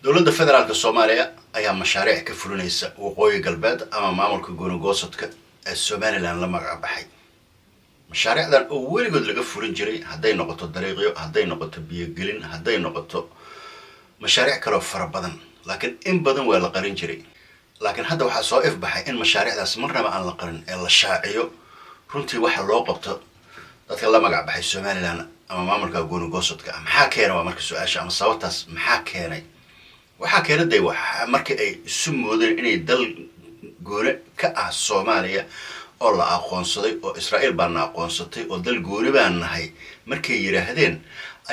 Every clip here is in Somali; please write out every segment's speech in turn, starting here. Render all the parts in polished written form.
دولة فدرالك الصومالية أيام مشاريع كفلونيسا وقوي قلبات أما مامل كجونو جوسد الصومالي لان لما بحي مشاريع ذا أول قد لقى فلين جري هدي نقطة دريقيو هدي نقطة بيجلين هدي نقطة مشاريع كلو فربضن لكن إن بدن ولا قرين جري لكن هذا واحد صائف بحي إن مشاريع ذا مرة ما أنا قرن إلا الشاعيو runtii waxa loo qabto dadka la magac baxay Soomaaliland ama maamulka gooni goosodka maxaa keenay waa markii su'aasha ama sababtaas maxaa keenay waxa keenay waxa markii ay isu moodeen inay dal gooni ka ah Soomaaliya oo la aqoonsaday oo Israa'iil baan aqoonsatay oo dal gooni baan nahay markay yiraahdeen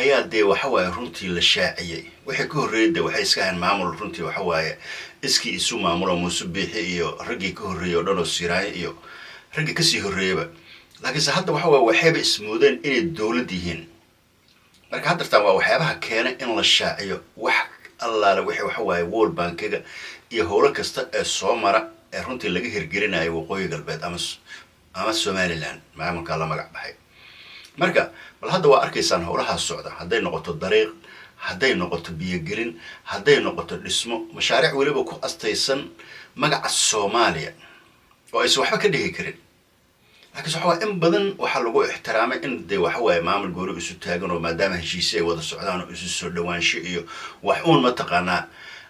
ayaa waxa waay runtii la shaaciyay wixii ka horreeyay waxay iska ahayn maamul runtii waxa waay iskii isu maamulo Musubiixi iyo ragii ka horreeyay oo dhan oo Siraay iyo ragga ka sii horreeyba laakiin hadda waxa waa waxayba ismoodeen inay dawlad yihiin marka hadda waa waxyaabaha keenay in la shaaciyo wax allaala wixii waxa waaye World Bankiga iyo howlo kasta ee soo mara ee runtii laga hirgelinayo waqooyi galbeed ama Somaliland maamulka la magac baxay marka bal hadda waa arkaysaan howlaha socda hadday noqoto dariiq hadday noqoto biyo gelin hadday noqoto dhismo mashaariic waliba ku astaysan magaca Soomaaliya oo ay waxba ka dhigi karin laakiin waxa in badan waxa lagu ixtiraamay in waxa waay maamul goori isu taagan oo maadaama heshiisay wada socdaan oo isu soo dhawaansho iyo wax uun ma taqaanaa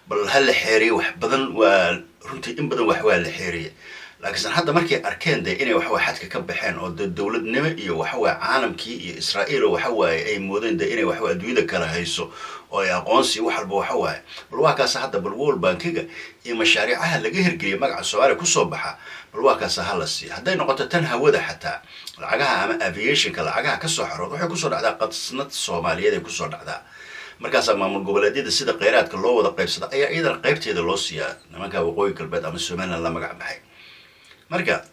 bal hal xeeriyo wax badan waa runtii in badan wax waa la xeeriyo laakiin hadda markay arkeen inay wax xadka ka baxeen oo dawladnimo iyo waxa waay caalamkii iyo Israa'iil waxa waay ay moodeen inay wax adduunyada kala hayso oo ay aqoonsi wax walba waxa waay bal waa kaas hadda bal World Bankiga iyo mashaariicaha laga hirgeliyay magaca Soomaaliya ku soo baxa bal waa kaas halasi hadday noqoto tan hawada xataa lacagaha ama aviationka lacagaha ka soo xarood waxay ku soo dhacdaa qadasnad Soomaaliyeed ay ku soo dhacdaa markaas maamul goboleedyada sida qeyraadka loo wada qaybsada ayaa iyadana qaybteeda loo siiyaa nimanka waqooyi galbeed ama Somaliland la magac baxay marka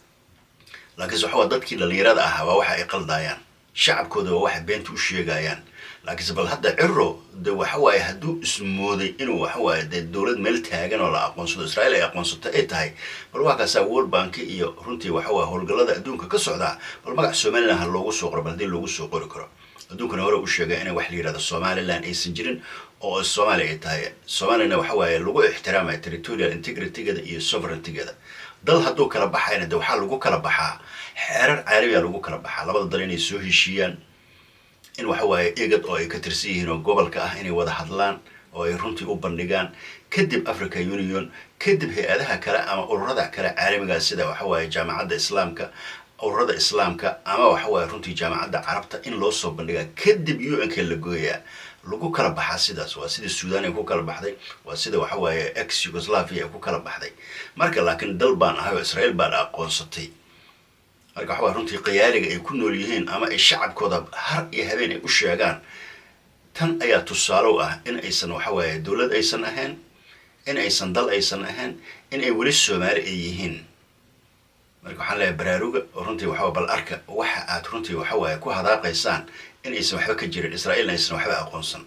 laakiin waxa dadkii dhalinyarada ah waxa ay qaldayaan shacabkooda waxa beenta u sheegayaan laakiin bal hadda cirro waxa waay haduu ismooday inuu waxa waay dawlad meel taagan oo la aqoonsado Israa'iil ay aqoonsato ay tahay bal waa kaas World Bank iyo runtii waxa waay howlgallada adduunka ka socda bal magac Somaliland loogu soo qoro bal loogu soo qori karo adduunkana hore u sheegay inay wax la yiraahdo Somaliland aysan jirin oo Soomaaliya ay tahay Somaliland waxa waay lagu ixtiraamay territorial integrity-gada iyo sovereignty-gada dal hadduu kala baxayna waxa lagu kala baxaa xeerar caalami ah lagu kala baxaa labada dal inay soo heshiiyaan in waxa waay eegad oo ay ka tirsan yihiin oo gobolka ah inay wada hadlaan oo ay runtii u bandhigaan kadib Africa Union kadib hay'adaha kale ama ururada kale caalamiga sida waxa waay jaamacadda Islaamka ururada Islaamka ama waxa waay runtii jaamacadda Carabta in loo soo bandhigaa kadib UN-ka la gooyaa lagu kala baxaa sidaas waa sida Suudaan ay ku kala baxday waa sida waxa waay ex-Yugoslavia ay ku kala baxday marka laakiin dal baan ahay Israa'iil baan aqoonsatay marka waxa runtii qiyaaliga ay ku nool yihiin ama ay shacabkooda har iyo habeen ay u sheegaan tan ayaa tusaale ah in aysan waxa waay dawlad aysan ahayn in aysan dal aysan ahayn in ay wali Soomaali ay yihiin marka waxaan leeyahay baraaruga runtii waxa bal arka waxa aad runtii waxa waay ku hadaaqaysaan in aysan waxba ka jirin Israa'iil aysan waxba aqoonsan